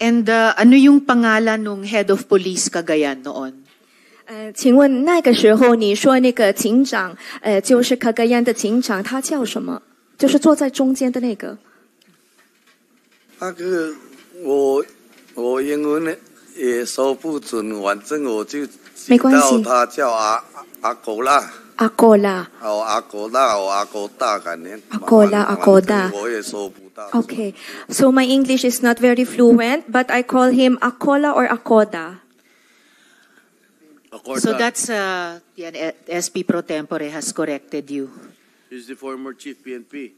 And ano yung pangalan ng head of police Cagayan noon? 请问那个时候你说那个警长，就是卡格yan的警长，他叫什么？就是坐在中间的那个。我英文也说不准，反正我就没关系。他叫阿狗啦。阿狗啦。阿狗啦，阿狗大概念。阿狗啦，阿狗大。我也说不到。Okay, so my English is not very fluent, but I call him Akola or Akoda. So that's SP Pro Tempore has corrected you. He's the former chief PNP.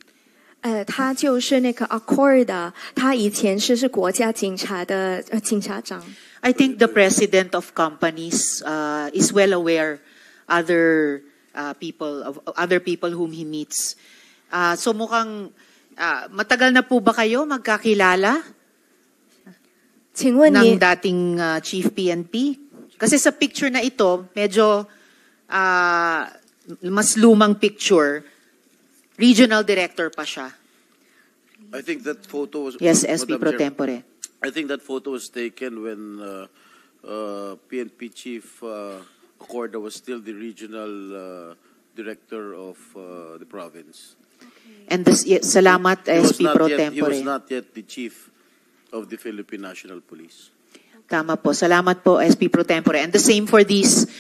他就是那个 Acorda， 他以前是国家警察的警察长。I think the president of companies is well aware other people whom he meets. So mukhang matagal na po ba kayo magkakilala? 请问你 ng dating chief PNP? Kasi sa picture na ito, medyo mas lumang picture. Regional director pa siya. I think that photo was... Yes, SP Pro Tempore. I think that photo was taken when PNP Chief Acorda was still the regional director of the province. And salamat, SP Pro Tempore. He was not yet the chief of the Philippine National Police. Tama po. Salamat po, SP Pro Tempore. And the same for these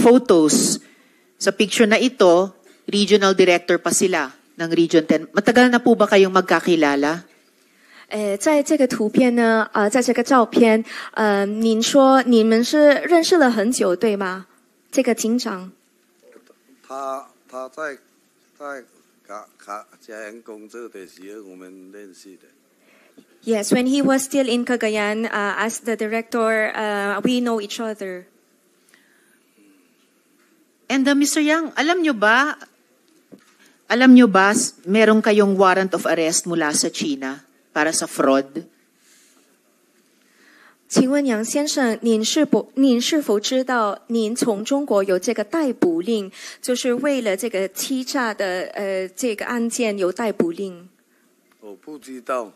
photos. Sa picture na ito, regional director pa sila ng Region 10. Matagal na po ba kayong magkakilala? 在这个图片呢，在这个照片，您说你们是认识了很久，对吗？这个警长。他在嘉阳工作的时候，我们认识的。Yes, when he was still in Cagayan as the director, we know each other. And Mr. Yang, alam nyo ba, meron kayong warrant of arrest mula sa China para sa fraud? 请问杨先生，您是否知道您从中国有这个逮捕令，就是为了这个欺诈的这个案件有逮捕令？我不知道。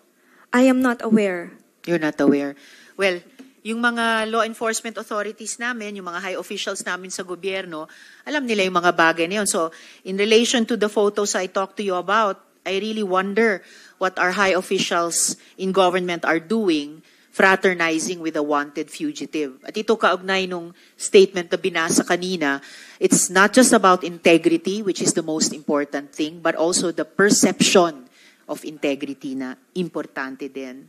I am not aware. You're not aware. Well, yung mga law enforcement authorities namin, yung mga high officials namin sa gobyerno, alam nila yung mga bagay na yun. So, in relation to the photos I talked to you about, I really wonder what our high officials in government are doing, fraternizing with a wanted fugitive. At ito kaugnay nung statement na binasa kanina, it's not just about integrity, which is the most important thing, but also the perception of integrity na importante din.